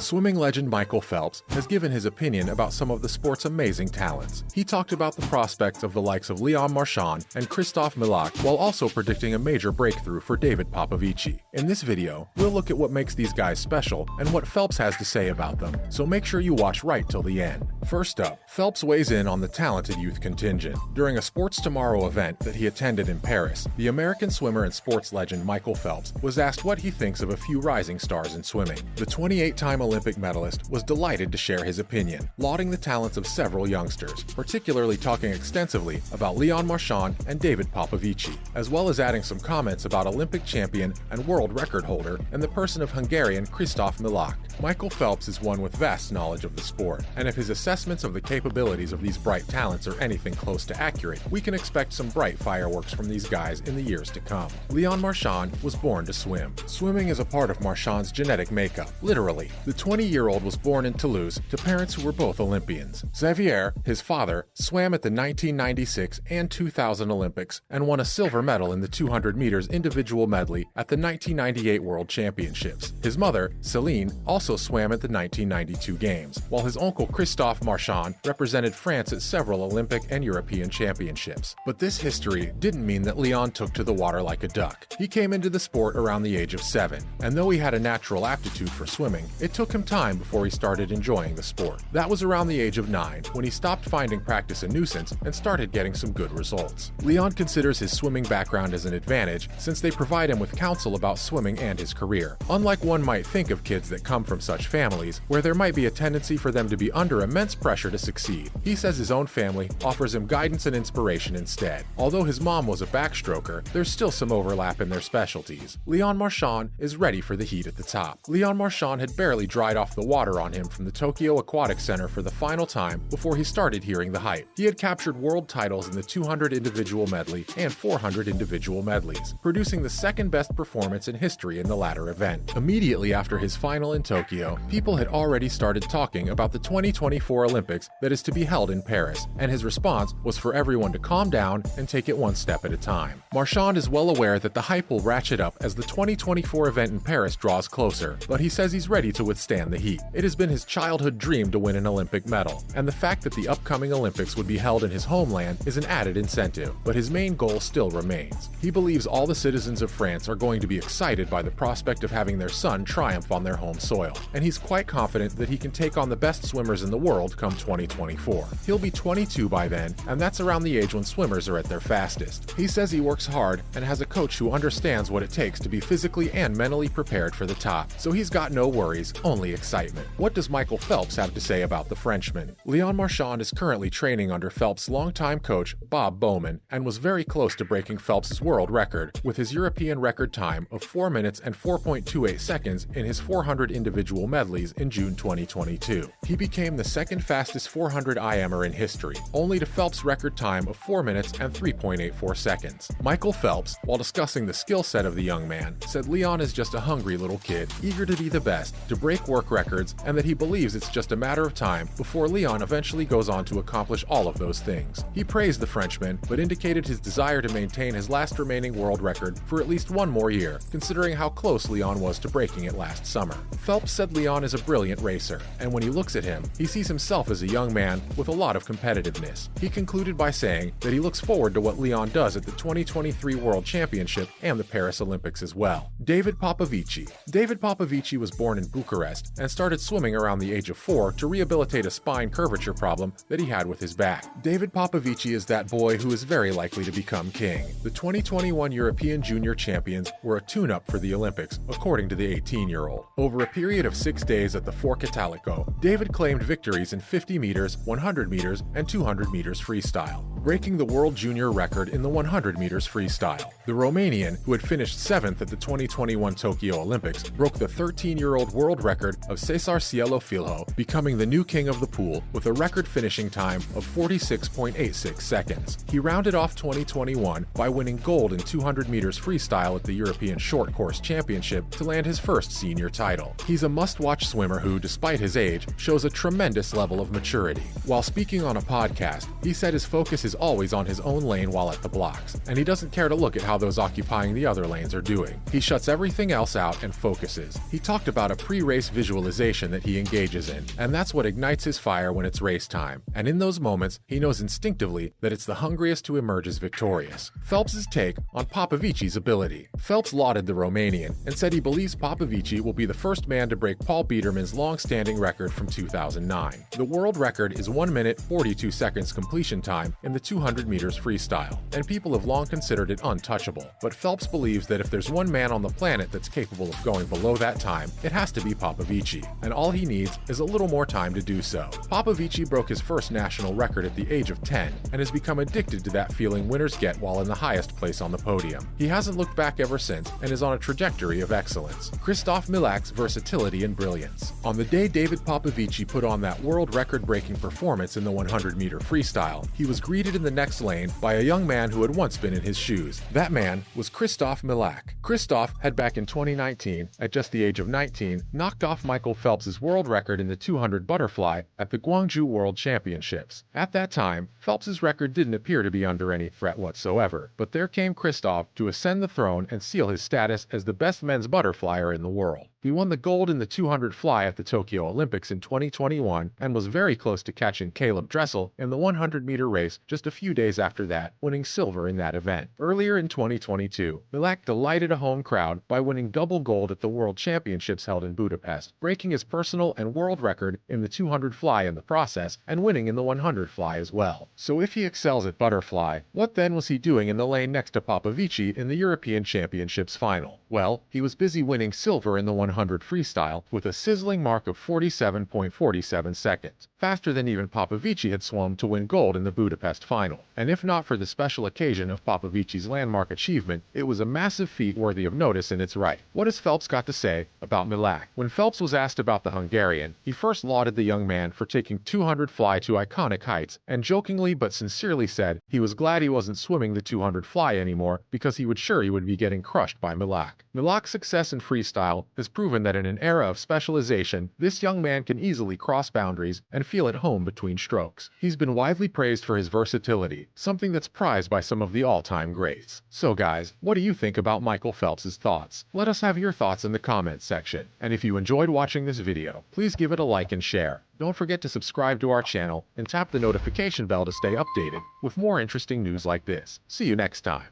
Swimming legend Michael Phelps has given his opinion about some of the sport's amazing talents. He talked about the prospects of the likes of Leon Marchand and Christophe Milak while also predicting a major breakthrough for David Popovici. In this video, we'll look at what makes these guys special and what Phelps has to say about them, so make sure you watch right till the end. First up, Phelps weighs in on the talented youth contingent. During a Sports Tomorrow event that he attended in Paris, the American swimmer and sports legend Michael Phelps was asked what he thinks of a few rising stars in swimming. The 28-time Olympic medalist was delighted to share his opinion, lauding the talents of several youngsters, particularly talking extensively about Leon Marchand and David Popovici, as well as adding some comments about Olympic champion and world record holder and the person of Hungarian Christophe Milak. Michael Phelps is one with vast knowledge of the sport, and if his assessments of the capabilities of these bright talents are anything close to accurate, we can expect some bright fireworks from these guys in the years to come. Leon Marchand was born to swim. Swimming is a part of Marchand's genetic makeup, literally. The 20-year-old was born in Toulouse to parents who were both Olympians. Xavier, his father, swam at the 1996 and 2000 Olympics and won a silver medal in the 200 meters individual medley at the 1998 World Championships. His mother, Céline, also swam at the 1992 Games, while his uncle Christophe Marchand represented France at several Olympic and European championships. But this history didn't mean that Leon took to the water like a duck. He came into the sport around the age of 7, and though he had a natural aptitude for swimming, it took him time before he started enjoying the sport. That was around the age of 9, when he stopped finding practice a nuisance and started getting some good results. Leon considers his swimming background as an advantage since they provide him with counsel about swimming and his career. Unlike one might think of kids that come from such families, where there might be a tendency for them to be under immense pressure to succeed, he says his own family offers him guidance and inspiration instead. Although his mom was a backstroker, there's still some overlap in their specialties. Leon Marchand is ready for the heat at the top. Leon Marchand had barely dried off the water on him from the Tokyo Aquatic Center for the final time before he started hearing the hype. He had captured world titles in the 200 individual medley and 400 individual medleys, producing the second best performance in history in the latter event. Immediately after his final in Tokyo, people had already started talking about the 2024 Olympics that is to be held in Paris, and his response was for everyone to calm down and take it one step at a time. Marchand is well aware that the hype will ratchet up as the 2024 event in Paris draws closer, but he says he's ready to withstand the heat. It has been his childhood dream to win an Olympic medal, and the fact that the upcoming Olympics would be held in his homeland is an added incentive, but his main goal still remains. He believes all the citizens of France are going to be excited by the prospect of having their son triumph on their home soil, and he's quite confident that he can take on the best swimmers in the world come 2024. He'll be 22 by then, and that's around the age when swimmers are at their fastest. He says he works hard and has a coach who understands what it takes to be physically and mentally prepared for the top, so he's got no worries, only excitement. What does Michael Phelps have to say about the Frenchman? Leon Marchand is currently training under Phelps' longtime coach, Bob Bowman, and was very close to breaking Phelps' world record with his European record time of 4 minutes and 4.28 seconds in his 400 individual medleys in June 2022. He became the second fastest 400 IMer in history, only to Phelps' record time of 4 minutes and 3.84 seconds. Michael Phelps, while discussing the skill set of the young man, said Leon is just a hungry little kid, eager to be the best, to break work records, and that he believes it's just a matter of time before Leon eventually goes on to accomplish all of those things. He praised the Frenchman, but indicated his desire to maintain his last remaining world record for at least one more year, considering how close Leon was to breaking it last summer. Phelps said Leon is a brilliant racer, and when he looks at him, he sees himself as a young man with a lot of competitiveness. He concluded by saying that he looks forward to what Leon does at the 2023 World Championship and the Paris Olympics as well. David Popovici. David Popovici was born in Bucharest and started swimming around the age of 4 to rehabilitate a spine curvature problem that he had with his back. David Popovici is that boy who is very likely to become king. The 2021 European Junior Champions were a tune-up for the Olympics, according to the 18-year-old. Over a period of 6 days at the Fork Italico, David claimed victories in 50 meters, 100 meters, and 200 meters freestyle, breaking the world junior record in the 100 meters freestyle. The Romanian, who had finished 7th at the 2021 Tokyo Olympics, broke the 13-year-old world record of Cesar Cielo Filho, becoming the new king of the pool with a record finishing time of 46.86 seconds. He rounded off 2021 by winning gold in 200 meters freestyle at the European Short Course Championship to land his first senior title. He's a must-watch swimmer who, despite his age, shows a tremendous level of maturity. While speaking on a podcast, he said his focus is always on his own lane while at the blocks, and he doesn't care to look at how those occupying the other lanes are doing. He shuts everything else out and focuses. He talked about a pre-race visualization that he engages in, and that's what ignites his fire when it's race time. And in those moments, he knows instinctively that it's the hungriest who emerges victorious. Phelps's take on Popovici's ability. Phelps lauded the Romanian and said he believes Popovici will be the first man to break Paul Biedermann's long-standing record from 2009. The world record is 1 minute 42 seconds completion time in the 200 meters freestyle, and people have long considered it untouchable. But Phelps believes that if there's one man on the planet that's capable of going below that time, it has to be Popovici, and all he needs is a little more time to do so. Popovici broke his first national record at the age of 10 and has become addicted to that feeling winners get while in the highest place on the podium. He hasn't looked back ever since and is on a trajectory of excellence. Christoph Milak's versatility and brilliance. On the day David Popovici put on that world record-breaking performance in the 100-meter freestyle, he was greeted in the next lane by a young man who had once been in his shoes. That man was Christoph Milak. Christoph had back in 2019, at just the age of 19, knocked off Michael Phelps's world record in the 200 butterfly at the Guangzhou World Championships. At that time, Phelps's record didn't appear to be under any threat whatsoever, but there came Christoph to ascend the throne and seal his status as the best men's butterflyer in the world. He won the gold in the 200 fly at the Tokyo Olympics in 2021 and was very close to catching Caleb Dressel in the 100-meter race just a few days after that, winning silver in that event. Earlier in 2022, Milak delighted a home crowd by winning double gold at the World Championships held in Budapest, breaking his personal and world record in the 200 fly in the process and winning in the 100 fly as well. So if he excels at butterfly, what then was he doing in the lane next to Popovici in the European Championships final? Well, he was busy winning silver in the 100 freestyle with a sizzling mark of 47.47 seconds, faster than even Popovici had swum to win gold in the Budapest final. And if not for the special occasion of Popovici's landmark achievement, it was a massive feat worthy of notice in its right. What has Phelps got to say about Milak? When Phelps was asked about the Hungarian, he first lauded the young man for taking 200 fly to iconic heights, and jokingly but sincerely said he was glad he wasn't swimming the 200 fly anymore because he would be getting crushed by Milak. Milak's success in freestyle has proven that in an era of specialization, this young man can easily cross boundaries and feel at home between strokes. He's been widely praised for his versatility, something that's prized by some of the all-time greats. So guys, what do you think about Michael Phelps' thoughts? Let us have your thoughts in the comments section. And if you enjoyed watching this video, please give it a like and share. Don't forget to subscribe to our channel and tap the notification bell to stay updated with more interesting news like this. See you next time.